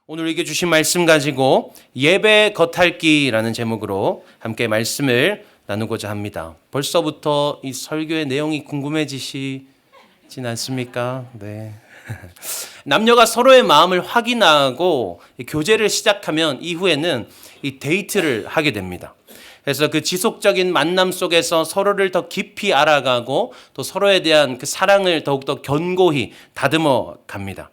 오늘 읽어 주신 말씀 가지고 예배 겉핥기라는 제목으로 함께 말씀을 나누고자 합니다. 벌써부터 이 설교의 내용이 궁금해지시진 않습니까? 네. 남녀가 서로의 마음을 확인하고 교제를 시작하면 이후에는 이 데이트를 하게 됩니다. 그래서 그 지속적인 만남 속에서 서로를 더 깊이 알아가고 또 서로에 대한 그 사랑을 더욱더 견고히 다듬어 갑니다.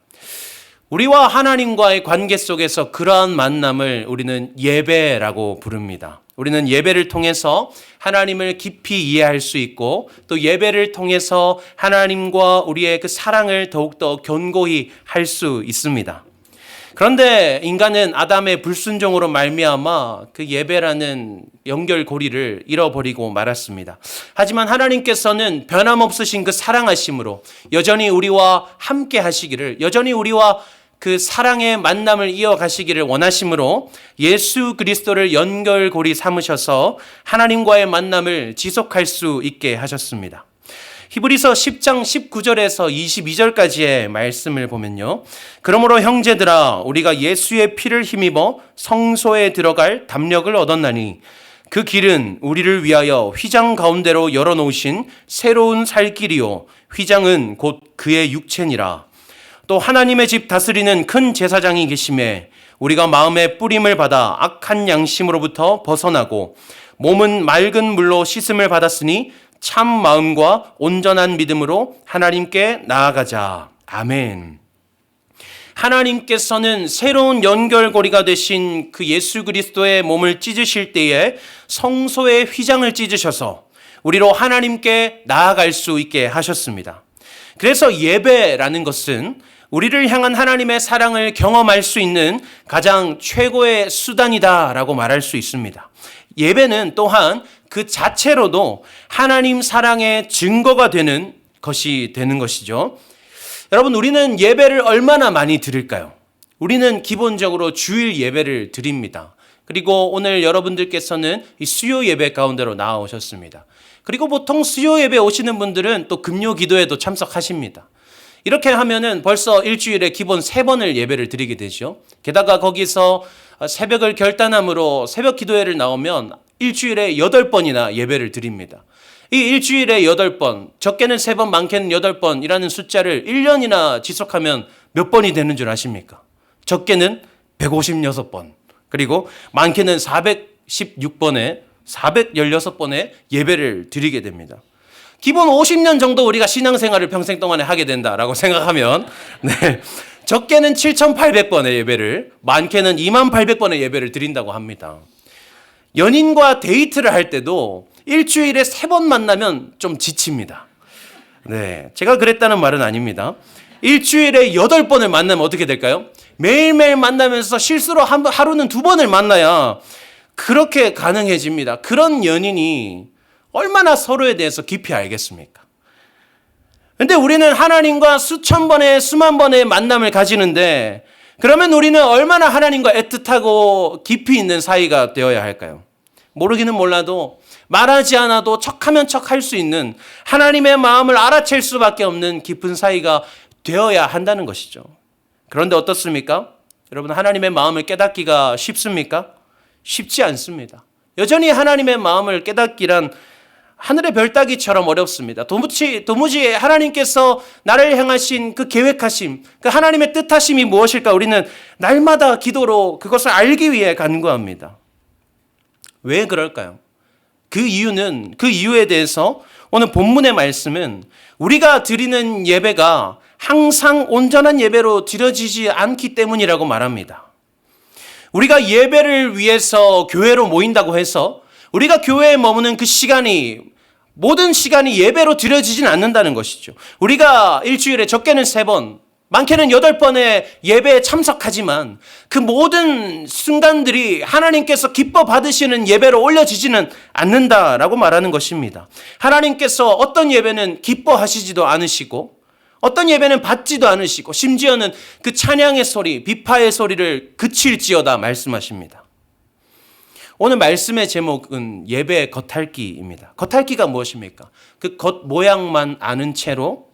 우리와 하나님과의 관계 속에서 그러한 만남을 우리는 예배라고 부릅니다. 우리는 예배를 통해서 하나님을 깊이 이해할 수 있고 또 예배를 통해서 하나님과 우리의 그 사랑을 더욱더 견고히 할 수 있습니다. 그런데 인간은 아담의 불순종으로 말미암아 그 예배라는 연결고리를 잃어버리고 말았습니다. 하지만 하나님께서는 변함없으신 그 사랑하심으로 여전히 우리와 함께 하시기를, 여전히 우리와 그 사랑의 만남을 이어가시기를 원하심으로 예수 그리스도를 연결고리 삼으셔서 하나님과의 만남을 지속할 수 있게 하셨습니다. 히브리서 10장 19절에서 22절까지의 말씀을 보면요. 그러므로 형제들아 우리가 예수의 피를 힘입어 성소에 들어갈 담력을 얻었나니 그 길은 우리를 위하여 휘장 가운데로 열어놓으신 새로운 살 길이요 휘장은 곧 그의 육체니라. 또 하나님의 집 다스리는 큰 제사장이 계심에 우리가 마음의 뿌림을 받아 악한 양심으로부터 벗어나고 몸은 맑은 물로 씻음을 받았으니 참 마음과 온전한 믿음으로 하나님께 나아가자. 아멘. 하나님께서는 새로운 연결고리가 되신 그 예수 그리스도의 몸을 찢으실 때에 성소의 휘장을 찢으셔서 우리로 하나님께 나아갈 수 있게 하셨습니다. 그래서 예배라는 것은 우리를 향한 하나님의 사랑을 경험할 수 있는 가장 최고의 수단이다라고 말할 수 있습니다. 예배는 또한 그 자체로도 하나님 사랑의 증거가 되는 것이 되는 것이죠. 여러분, 우리는 예배를 얼마나 많이 드릴까요? 우리는 기본적으로 주일 예배를 드립니다. 그리고 오늘 여러분들께서는 이 수요 예배 가운데로 나오셨습니다. 그리고 보통 수요 예배 오시는 분들은 또 금요 기도에도 참석하십니다. 이렇게 하면은 벌써 일주일에 기본 3번을 예배를 드리게 되죠. 게다가 거기서 새벽을 결단함으로 새벽 기도회를 나오면 일주일에 8번이나 예배를 드립니다. 이 일주일에 8번, 적게는 3번, 많게는 8번이라는 숫자를 1년이나 지속하면 몇 번이 되는 줄 아십니까? 적게는 156번, 그리고 많게는 416번에 416번의 예배를 드리게 됩니다. 기본 50년 정도 우리가 신앙생활을 평생 동안에 하게 된다라고 생각하면 적게는 7,800번의 예배를, 많게는 28,800번의 예배를 드린다고 합니다. 연인과 데이트를 할 때도 일주일에 3번 만나면 좀 지칩니다. 제가 그랬다는 말은 아닙니다. 일주일에 8번을 만나면 어떻게 될까요? 매일매일 만나면서 실수로 하루는 2번을 만나야 그렇게 가능해집니다. 그런 연인이 얼마나 서로에 대해서 깊이 알겠습니까? 근데 우리는 하나님과 수천 번의 수만 번의 만남을 가지는데 그러면 우리는 얼마나 하나님과 애틋하고 깊이 있는 사이가 되어야 할까요? 모르기는 몰라도 말하지 않아도 척하면 척할 수 있는 하나님의 마음을 알아챌 수밖에 없는 깊은 사이가 되어야 한다는 것이죠. 그런데 어떻습니까? 여러분, 하나님의 마음을 깨닫기가 쉽습니까? 쉽지 않습니다. 여전히 하나님의 마음을 깨닫기란 하늘의 별 따기처럼 어렵습니다. 도무지 하나님께서 나를 향하신 그 계획하심, 그 하나님의 뜻하심이 무엇일까? 우리는 날마다 기도로 그것을 알기 위해 간구합니다. 왜 그럴까요? 그 이유에 대해서 오늘 본문의 말씀은 우리가 드리는 예배가 항상 온전한 예배로 드려지지 않기 때문이라고 말합니다. 우리가 예배를 위해서 교회로 모인다고 해서 우리가 교회에 머무는 그 시간이, 모든 시간이 예배로 드려지진 않는다는 것이죠. 우리가 일주일에 적게는 3번, 많게는 8번의 예배에 참석하지만 그 모든 순간들이 하나님께서 기뻐 받으시는 예배로 올려지지는 않는다라고 말하는 것입니다. 하나님께서 어떤 예배는 기뻐하시지도 않으시고 어떤 예배는 받지도 않으시고 심지어는 그 찬양의 소리, 비파의 소리를 그칠지어다 말씀하십니다. 오늘 말씀의 제목은 예배 겉핥기입니다. 겉핥기가 무엇입니까? 그 겉 모양만 아는 채로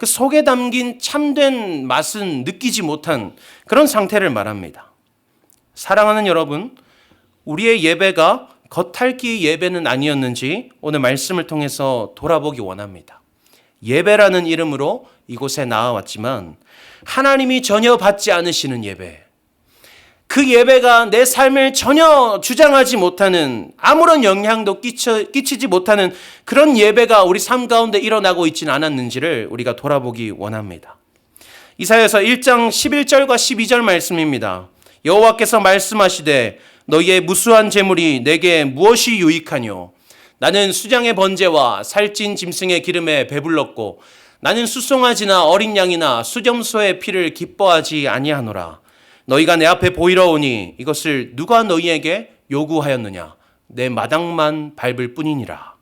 그 속에 담긴 참된 맛은 느끼지 못한 그런 상태를 말합니다. 사랑하는 여러분, 우리의 예배가 겉핥기 예배는 아니었는지 오늘 말씀을 통해서 돌아보기 원합니다. 예배라는 이름으로 이곳에 나와왔지만 하나님이 전혀 받지 않으시는 예배, 그 예배가 내 삶을 전혀 주장하지 못하는, 아무런 영향도 끼치지 못하는 그런 예배가 우리 삶 가운데 일어나고 있지는 않았는지를 우리가 돌아보기 원합니다. 이사야서 1장 11절과 12절 말씀입니다. 여호와께서 말씀하시되 너희의 무수한 재물이 내게 무엇이 유익하뇨? 나는 수장의 번제와 살찐 짐승의 기름에 배불렀고 나는 수송아지나 어린 양이나 수점소의 피를 기뻐하지 아니하노라. 너희가 내 앞에 보이러 오니 이것을 누가 너희에게 요구하였느냐? 내 마당만 밟을 뿐이니라.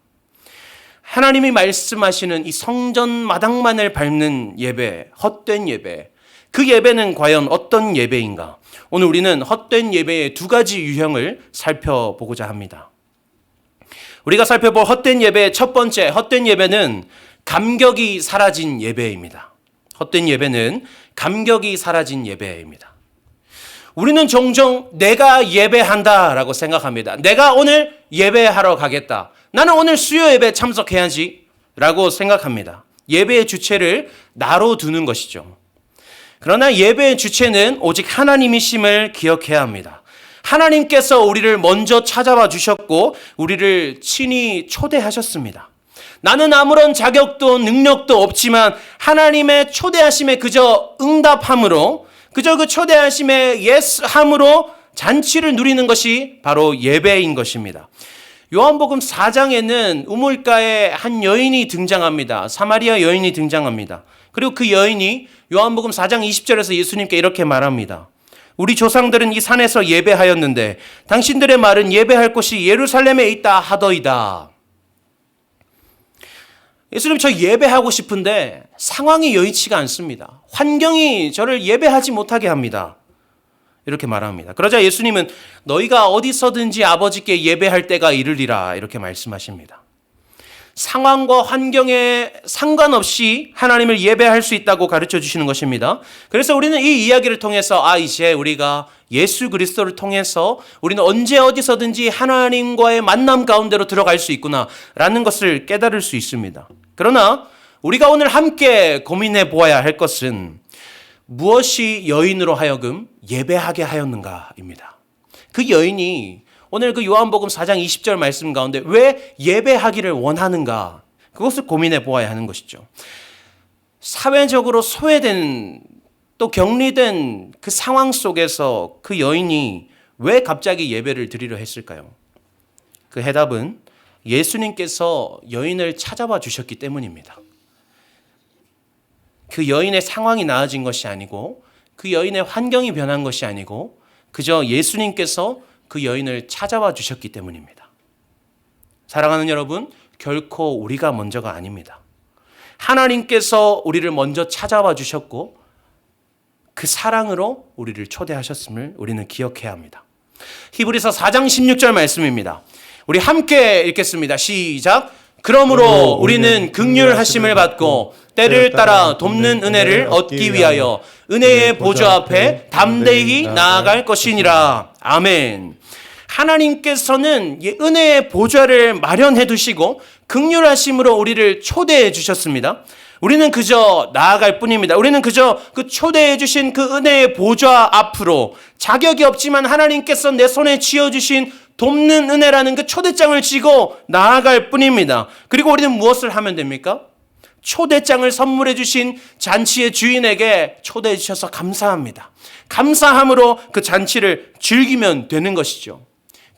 하나님이 말씀하시는 이 성전 마당만을 밟는 예배, 헛된 예배, 그 예배는 과연 어떤 예배인가? 오늘 우리는 헛된 예배의 두 가지 유형을 살펴보고자 합니다. 우리가 살펴볼 헛된 예배의 첫 번째 헛된 예배는 감격이 사라진 예배입니다. 헛된 예배는 감격이 사라진 예배입니다. 우리는 종종 내가 예배한다라고 생각합니다. 내가 오늘 예배하러 가겠다. 나는 오늘 수요 예배 참석해야지 라고 생각합니다. 예배의 주체를 나로 두는 것이죠. 그러나 예배의 주체는 오직 하나님이심을 기억해야 합니다. 하나님께서 우리를 먼저 찾아와 주셨고 우리를 친히 초대하셨습니다. 나는 아무런 자격도 능력도 없지만 하나님의 초대하심에 그저 응답함으로, 그저 그 초대하심에 예스함으로 잔치를 누리는 것이 바로 예배인 것입니다. 요한복음 4장에는 우물가에 한 여인이 등장합니다. 사마리아 여인이 등장합니다. 그리고 그 여인이 요한복음 4장 20절에서 예수님께 이렇게 말합니다. 우리 조상들은 이 산에서 예배하였는데 당신들의 말은 예배할 곳이 예루살렘에 있다 하더이다. 예수님, 저 예배하고 싶은데 상황이 여의치가 않습니다. 환경이 저를 예배하지 못하게 합니다. 이렇게 말합니다. 그러자 예수님은 너희가 어디서든지 아버지께 예배할 때가 이르리라 이렇게 말씀하십니다. 상황과 환경에 상관없이 하나님을 예배할 수 있다고 가르쳐 주시는 것입니다. 그래서 우리는 이 이야기를 통해서 이제 우리가 예수 그리스도를 통해서 우리는 언제 어디서든지 하나님과의 만남 가운데로 들어갈 수 있구나라는 것을 깨달을 수 있습니다. 그러나 우리가 오늘 함께 고민해 보아야 할 것은 무엇이 여인으로 하여금 예배하게 하였는가입니다. 그 여인이 오늘 그 요한복음 4장 20절 말씀 가운데 왜 예배하기를 원하는가? 그것을 고민해 보아야 하는 것이죠. 사회적으로 소외된 또 격리된 그 상황 속에서 그 여인이 왜 갑자기 예배를 드리려 했을까요? 그 해답은 예수님께서 여인을 찾아와 주셨기 때문입니다. 그 여인의 상황이 나아진 것이 아니고 그 여인의 환경이 변한 것이 아니고 그저 예수님께서 그 여인을 찾아와 주셨기 때문입니다. 사랑하는 여러분, 결코 우리가 먼저가 아닙니다. 하나님께서 우리를 먼저 찾아와 주셨고 그 사랑으로 우리를 초대하셨음을 우리는 기억해야 합니다. 히브리서 4장 16절 말씀입니다. 우리 함께 읽겠습니다. 시작. 그러므로 우리는 긍휼하심을 받고 때를 따라 돕는 은혜를 얻기 위하여 은혜의 보좌 앞에 담대히 나아갈 것이니라. 아멘. 하나님께서는 은혜의 보좌를 마련해 두시고 긍휼하심으로 우리를 초대해 주셨습니다. 우리는 그저 나아갈 뿐입니다. 우리는 그저 그 초대해 주신 그 은혜의 보좌 앞으로 자격이 없지만 하나님께서 내 손에 쥐어주신 돕는 은혜라는 그 초대장을 쥐고 나아갈 뿐입니다. 그리고 우리는 무엇을 하면 됩니까? 초대장을 선물해 주신 잔치의 주인에게 초대해 주셔서 감사합니다. 감사함으로 그 잔치를 즐기면 되는 것이죠.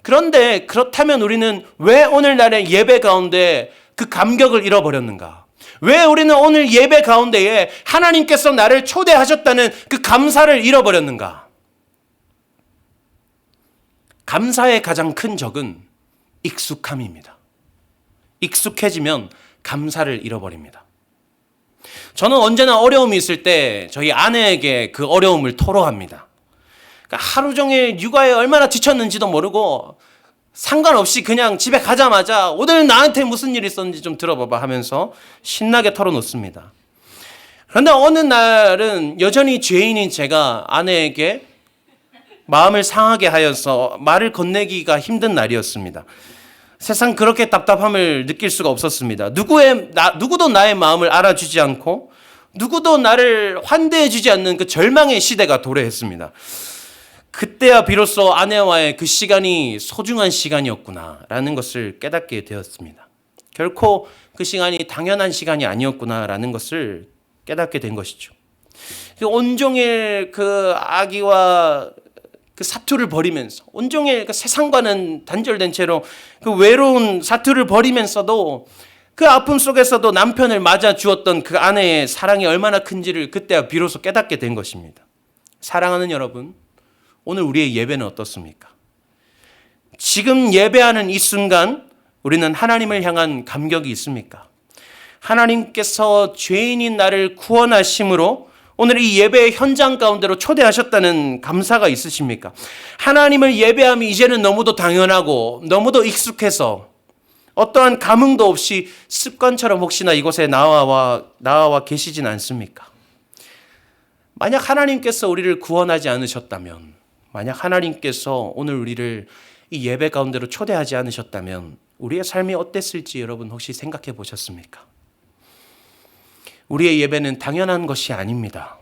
그런데 그렇다면 우리는 왜 오늘날의 예배 가운데 그 감격을 잃어버렸는가? 왜 우리는 오늘 예배 가운데에 하나님께서 나를 초대하셨다는 그 감사를 잃어버렸는가? 감사의 가장 큰 적은 익숙함입니다. 익숙해지면 감사를 잃어버립니다. 저는 언제나 어려움이 있을 때 저희 아내에게 그 어려움을 토로합니다. 그러니까 하루 종일 육아에 얼마나 지쳤는지도 모르고 상관없이 그냥 집에 가자마자 오늘 나한테 무슨 일이 있었는지 좀 들어봐봐 하면서 신나게 털어놓습니다. 그런데 어느 날은 여전히 죄인인 제가 아내에게 마음을 상하게 하여서 말을 건네기가 힘든 날이었습니다. 세상 그렇게 답답함을 느낄 수가 없었습니다. 누구도 나의 마음을 알아주지 않고 누구도 나를 환대해주지 않는 그 절망의 시대가 도래했습니다. 그때야 비로소 아내와의 그 시간이 소중한 시간이었구나라는 것을 깨닫게 되었습니다. 결코 그 시간이 당연한 시간이 아니었구나라는 것을 깨닫게 된 것이죠. 온종일 그 아기와 그 사투를 벌이면서 온종일 그 세상과는 단절된 채로 그 외로운 사투를 벌이면서도 그 아픔 속에서도 남편을 맞아 주었던 그 아내의 사랑이 얼마나 큰지를 그때야 비로소 깨닫게 된 것입니다. 사랑하는 여러분, 오늘 우리의 예배는 어떻습니까? 지금 예배하는 이 순간 우리는 하나님을 향한 감격이 있습니까? 하나님께서 죄인인 나를 구원하심으로 오늘 이 예배의 현장 가운데로 초대하셨다는 감사가 있으십니까? 하나님을 예배함이 이제는 너무도 당연하고 너무도 익숙해서 어떠한 감흥도 없이 습관처럼 혹시나 이곳에 나와 계시진 않습니까? 만약 하나님께서 우리를 구원하지 않으셨다면, 만약 하나님께서 오늘 우리를 이 예배 가운데로 초대하지 않으셨다면 우리의 삶이 어땠을지 여러분 혹시 생각해 보셨습니까? 우리의 예배는 당연한 것이 아닙니다.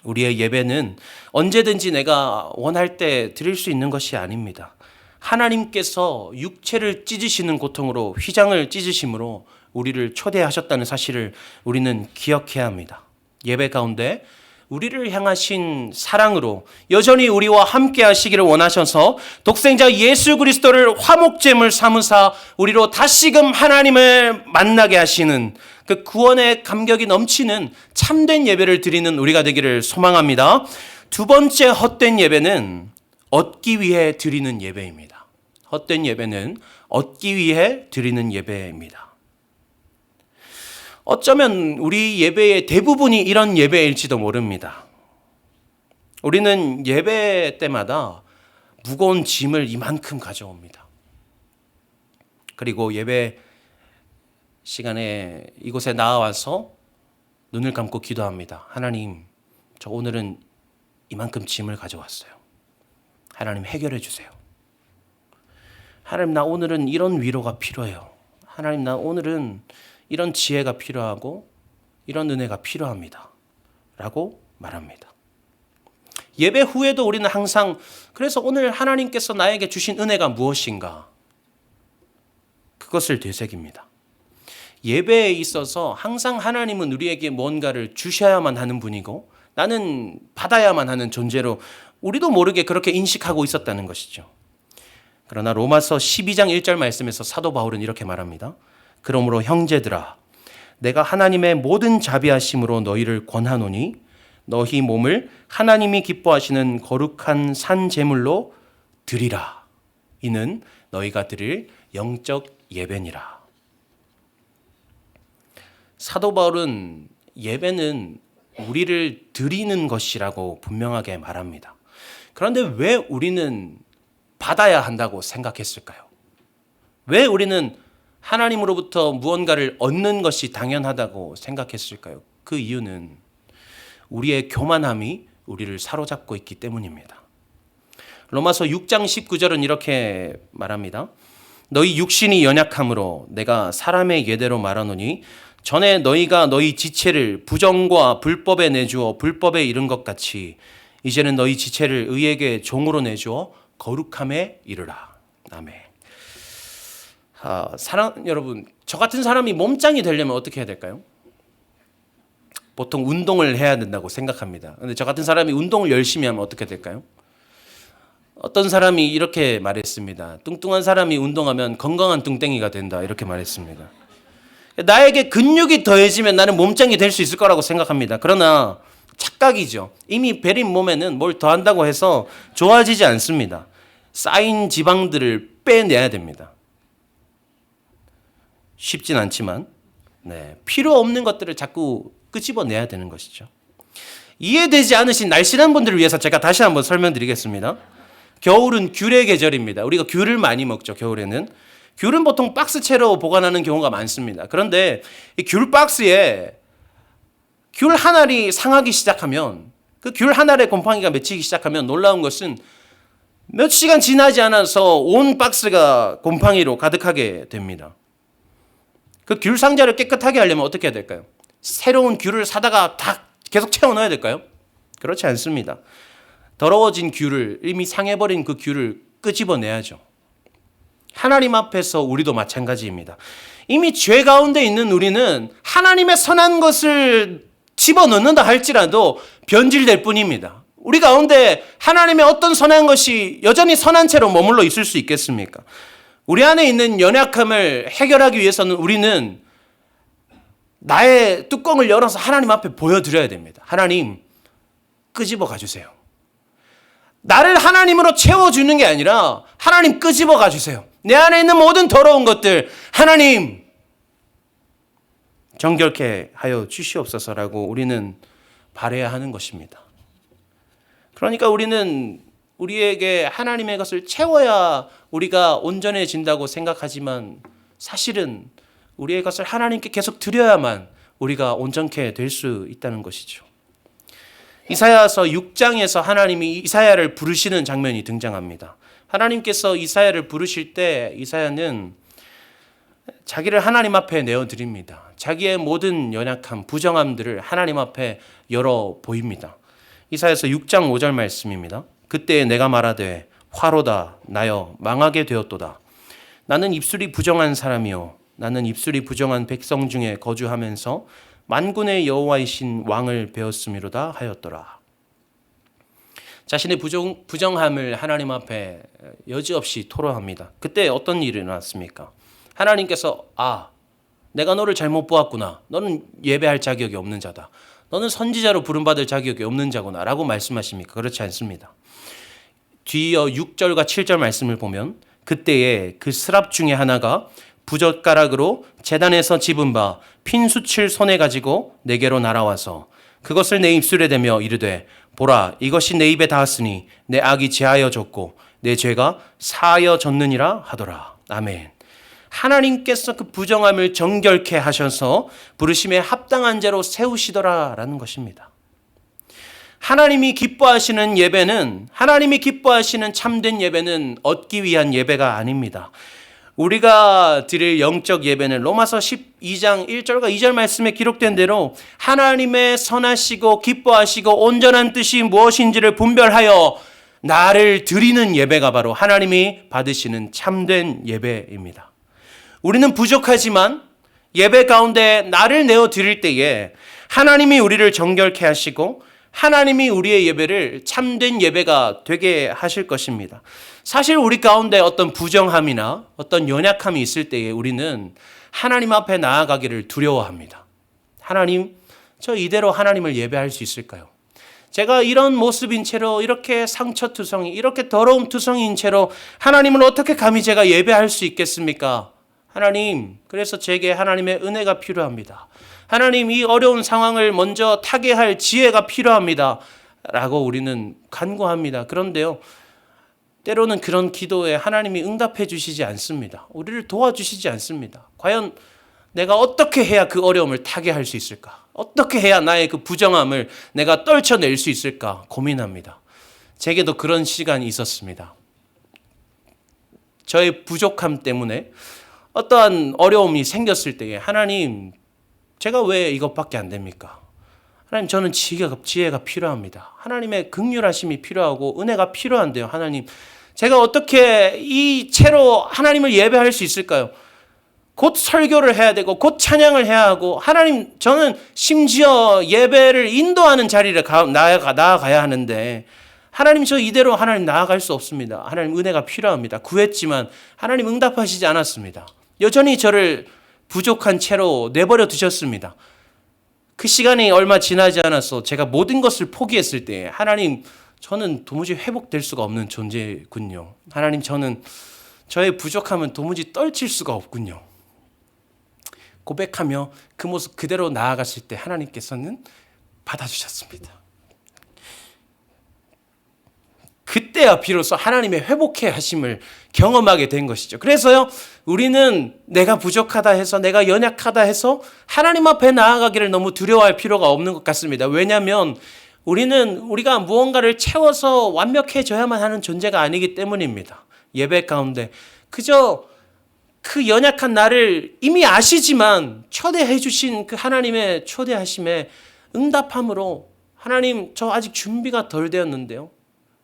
우리의 예배는 언제든지 내가 원할 때 드릴 수 있는 것이 아닙니다. 하나님께서 육체를 찢으시는 고통으로 휘장을 찢으심으로 우리를 초대하셨다는 사실을 우리는 기억해야 합니다. 예배 가운데 우리를 향하신 사랑으로 여전히 우리와 함께 하시기를 원하셔서 독생자 예수 그리스도를 화목제물 삼으사 우리로 다시금 하나님을 만나게 하시는 그 구원의 감격이 넘치는 참된 예배를 드리는 우리가 되기를 소망합니다. 두 번째 헛된 예배는 얻기 위해 드리는 예배입니다. 헛된 예배는 얻기 위해 드리는 예배입니다. 어쩌면 우리 예배의 대부분이 이런 예배일지도 모릅니다. 우리는 예배 때마다 무거운 짐을 이만큼 가져옵니다. 그리고 예배 시간에 이곳에 나와서 눈을 감고 기도합니다. 하나님, 저 오늘은 이만큼 짐을 가져왔어요. 하나님 해결해 주세요. 하나님, 나 오늘은 이런 위로가 필요해요. 하나님, 나 오늘은 이런 지혜가 필요하고 이런 은혜가 필요합니다. 라고 말합니다. 예배 후에도 우리는 항상 그래서 오늘 하나님께서 나에게 주신 은혜가 무엇인가? 그것을 되새깁니다. 예배에 있어서 항상 하나님은 우리에게 뭔가를 주셔야만 하는 분이고 나는 받아야만 하는 존재로 우리도 모르게 그렇게 인식하고 있었다는 것이죠. 그러나 로마서 12장 1절 말씀에서 사도 바울은 이렇게 말합니다. 그러므로 형제들아, 내가 하나님의 모든 자비하심으로 너희를 권하노니 너희 몸을 하나님이 기뻐하시는 거룩한 산 제물로 드리라. 이는 너희가 드릴 영적 예배니라. 사도 바울은 예배는 우리를 드리는 것이라고 분명하게 말합니다. 그런데 왜 우리는 받아야 한다고 생각했을까요? 왜 우리는 하나님으로부터 무언가를 얻는 것이 당연하다고 생각했을까요? 그 이유는 우리의 교만함이 우리를 사로잡고 있기 때문입니다. 로마서 6장 19절은 이렇게 말합니다. 너희 육신이 연약함으로 내가 사람의 예대로 말하노니 전에 너희가 너희 지체를 부정과 불법에 내주어 불법에 이른 것 같이 이제는 너희 지체를 의에게 종으로 내주어 거룩함에 이르라. 아멘. 사랑 여러분, 저 같은 사람이 몸짱이 되려면 어떻게 해야 될까요? 보통 운동을 해야 된다고 생각합니다. 그런데 저 같은 사람이 운동을 열심히 하면 어떻게 될까요? 어떤 사람이 이렇게 말했습니다. 뚱뚱한 사람이 운동하면 건강한 뚱땡이가 된다. 이렇게 말했습니다. 나에게 근육이 더해지면 나는 몸짱이 될 수 있을 거라고 생각합니다. 그러나 착각이죠. 이미 베린 몸에는 뭘 더한다고 해서 좋아지지 않습니다. 쌓인 지방들을 빼내야 됩니다. 쉽진 않지만 필요 없는 것들을 자꾸 끄집어내야 되는 것이죠. 이해되지 않으신 날씬한 분들을 위해서 제가 다시 한번 설명드리겠습니다. 겨울은 귤의 계절입니다. 우리가 귤을 많이 먹죠. 겨울에는. 귤은 보통 박스채로 보관하는 경우가 많습니다. 그런데 이 귤 박스에 귤 한 알이 상하기 시작하면, 그 귤 한 알에 곰팡이가 맺히기 시작하면 놀라운 것은 몇 시간 지나지 않아서 온 박스가 곰팡이로 가득하게 됩니다. 그 귤 상자를 깨끗하게 하려면 어떻게 해야 될까요? 새로운 귤을 사다가 다 계속 채워 넣어야 될까요? 그렇지 않습니다. 더러워진 귤을, 이미 상해버린 그 귤을 끄집어내야죠. 하나님 앞에서 우리도 마찬가지입니다. 이미 죄 가운데 있는 우리는 하나님의 선한 것을 집어넣는다 할지라도 변질될 뿐입니다. 우리 가운데 하나님의 어떤 선한 것이 여전히 선한 채로 머물러 있을 수 있겠습니까? 우리 안에 있는 연약함을 해결하기 위해서는 우리는 나의 뚜껑을 열어서 하나님 앞에 보여드려야 됩니다. 하나님, 끄집어 가주세요. 나를 하나님으로 채워주는 게 아니라 하나님 끄집어 가주세요. 내 안에 있는 모든 더러운 것들 하나님 정결케 하여 주시옵소서라고 우리는 바라야 하는 것입니다. 그러니까 우리는 우리에게 하나님의 것을 채워야 우리가 온전해진다고 생각하지만 사실은 우리의 것을 하나님께 계속 드려야만 우리가 온전케 될 수 있다는 것이죠. 이사야서 6장에서 하나님이 이사야를 부르시는 장면이 등장합니다. 하나님께서 이사야를 부르실 때 이사야는 자기를 하나님 앞에 내어드립니다. 자기의 모든 연약함, 부정함들을 하나님 앞에 열어 보입니다. 이사야서 6장 5절 말씀입니다. 그때 내가 말하되 화로다 나여 망하게 되었도다. 나는 입술이 부정한 사람이요 나는 입술이 부정한 백성 중에 거주하면서 만군의 여호와이신 왕을 배웠음이로다 하였더라. 자신의 부정함을 하나님 앞에 여지없이 토로합니다. 그때 어떤 일이 일어났습니까? 하나님께서 내가 너를 잘못 보았구나. 너는 예배할 자격이 없는 자다. 너는 선지자로 부름받을 자격이 없는 자구나 라고 말씀하십니까? 그렇지 않습니다. 뒤이어 6절과 7절 말씀을 보면 그때에 그 스랍 중에 하나가 부젓가락으로 제단에서 집은 바 핀수칠 손에 가지고 내게로 날아와서 그것을 내 입술에 대며 이르되 보라 이것이 내 입에 닿았으니 내 악이 제하여졌고 내 죄가 사하여졌느니라 하더라. 아멘. 하나님께서 그 부정함을 정결케 하셔서 부르심에 합당한 자로 세우시더라라는 것입니다. 하나님이 기뻐하시는 예배는, 하나님이 기뻐하시는 참된 예배는 얻기 위한 예배가 아닙니다. 우리가 드릴 영적 예배는 로마서 12장 1절과 2절 말씀에 기록된 대로 하나님의 선하시고 기뻐하시고 온전한 뜻이 무엇인지를 분별하여 나를 드리는 예배가 바로 하나님이 받으시는 참된 예배입니다. 우리는 부족하지만 예배 가운데 나를 내어 드릴 때에 하나님이 우리를 정결케 하시고 하나님이 우리의 예배를 참된 예배가 되게 하실 것입니다. 사실 우리 가운데 어떤 부정함이나 어떤 연약함이 있을 때에 우리는 하나님 앞에 나아가기를 두려워합니다. 하나님, 저 이대로 하나님을 예배할 수 있을까요? 제가 이런 모습인 채로 이렇게 상처투성이, 이렇게 더러움 투성이인 채로 하나님을 어떻게 감히 제가 예배할 수 있겠습니까? 하나님, 그래서 제게 하나님의 은혜가 필요합니다. 하나님, 이 어려운 상황을 먼저 타개할 지혜가 필요합니다. 라고 우리는 간구합니다. 그런데요, 때로는 그런 기도에 하나님이 응답해 주시지 않습니다. 우리를 도와주시지 않습니다. 과연 내가 어떻게 해야 그 어려움을 타개할 수 있을까? 어떻게 해야 나의 그 부정함을 내가 떨쳐낼 수 있을까? 고민합니다. 제게도 그런 시간이 있었습니다. 저의 부족함 때문에 어떠한 어려움이 생겼을 때에 하나님, 제가 왜 이것밖에 안 됩니까? 하나님, 저는 지혜가 필요합니다. 하나님의 긍휼하심이 필요하고 은혜가 필요한데요. 하나님, 제가 어떻게 이 채로 하나님을 예배할 수 있을까요? 곧 설교를 해야 되고 곧 찬양을 해야 하고 하나님, 저는 심지어 예배를 인도하는 자리를 나아가야 하는데 하나님, 저 이대로 하나님 나아갈 수 없습니다. 하나님, 은혜가 필요합니다. 구했지만 하나님 응답하시지 않았습니다. 여전히 저를 부족한 채로 내버려 두셨습니다. 그 시간이 얼마 지나지 않아서 제가 모든 것을 포기했을 때 하나님, 저는 도무지 회복될 수가 없는 존재군요. 하나님, 저는 저의 부족함은 도무지 떨칠 수가 없군요. 고백하며 그 모습 그대로 나아갔을 때 하나님께서는 받아주셨습니다. 그때야 비로소 하나님의 회복해 하심을 경험하게 된 것이죠. 그래서요, 우리는 내가 부족하다 해서, 내가 연약하다 해서 하나님 앞에 나아가기를 너무 두려워할 필요가 없는 것 같습니다. 왜냐하면 우리가 무언가를 채워서 완벽해져야만 하는 존재가 아니기 때문입니다. 예배 가운데 그저 그 연약한 나를 이미 아시지만 초대해 주신 그 하나님의 초대하심에 응답함으로, 하나님, 저 아직 준비가 덜 되었는데요,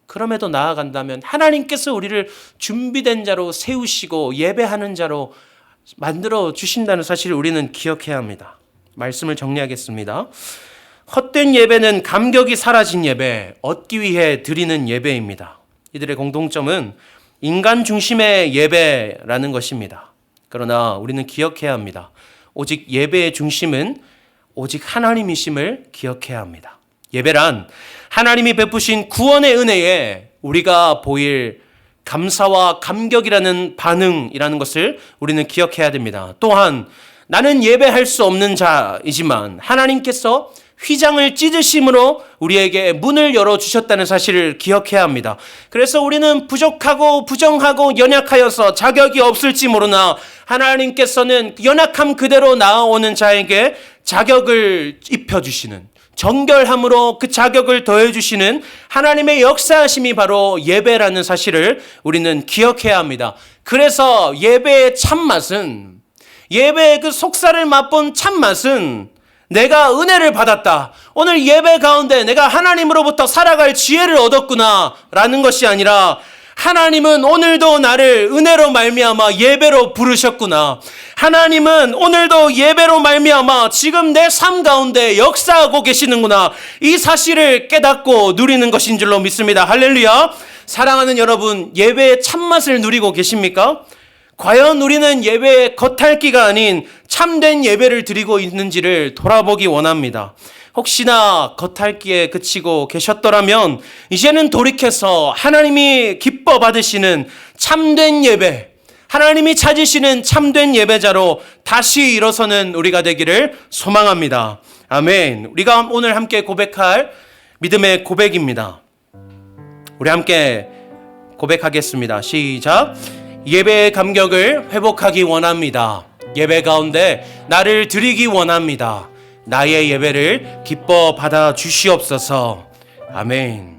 그럼에도 나아간다면 하나님께서 우리를 준비된 자로 세우시고 예배하는 자로 만들어 주신다는 사실을 우리는 기억해야 합니다. 말씀을 정리하겠습니다. 헛된 예배는 감격이 사라진 예배, 얻기 위해 드리는 예배입니다. 이들의 공통점은 인간 중심의 예배라는 것입니다. 그러나 우리는 기억해야 합니다. 오직 예배의 중심은 오직 하나님이심을 기억해야 합니다. 예배란 하나님이 베푸신 구원의 은혜에 우리가 보일 감사와 감격이라는 반응이라는 것을 우리는 기억해야 됩니다. 또한 나는 예배할 수 없는 자이지만 하나님께서 휘장을 찢으심으로 우리에게 문을 열어주셨다는 사실을 기억해야 합니다. 그래서 우리는 부족하고 부정하고 연약하여서 자격이 없을지 모르나 하나님께서는 연약함 그대로 나아오는 자에게 자격을 입혀주시는, 정결함으로 그 자격을 더해주시는 하나님의 역사하심이 바로 예배라는 사실을 우리는 기억해야 합니다. 그래서 예배의 참맛은, 예배의 그 속살을 맛본 참맛은 내가 은혜를 받았다, 오늘 예배 가운데 내가 하나님으로부터 살아갈 지혜를 얻었구나 라는 것이 아니라, 하나님은 오늘도 나를 은혜로 말미암아 예배로 부르셨구나, 하나님은 오늘도 예배로 말미암아 지금 내 삶 가운데 역사하고 계시는구나, 이 사실을 깨닫고 누리는 것인 줄로 믿습니다. 할렐루야. 사랑하는 여러분, 예배의 참맛을 누리고 계십니까? 과연 우리는 예배의 겉핥기가 아닌 참된 예배를 드리고 있는지를 돌아보기 원합니다. 혹시나 겉핥기에 그치고 계셨더라면 이제는 돌이켜서 하나님이 기뻐 받으시는 참된 예배, 하나님이 찾으시는 참된 예배자로 다시 일어서는 우리가 되기를 소망합니다. 아멘. 우리가 오늘 함께 고백할 믿음의 고백입니다. 우리 함께 고백하겠습니다. 시작. 예배의 감격을 회복하기 원합니다. 예배 가운데 나를 드리기 원합니다. 나의 예배를 기뻐 받아 주시옵소서. 아멘.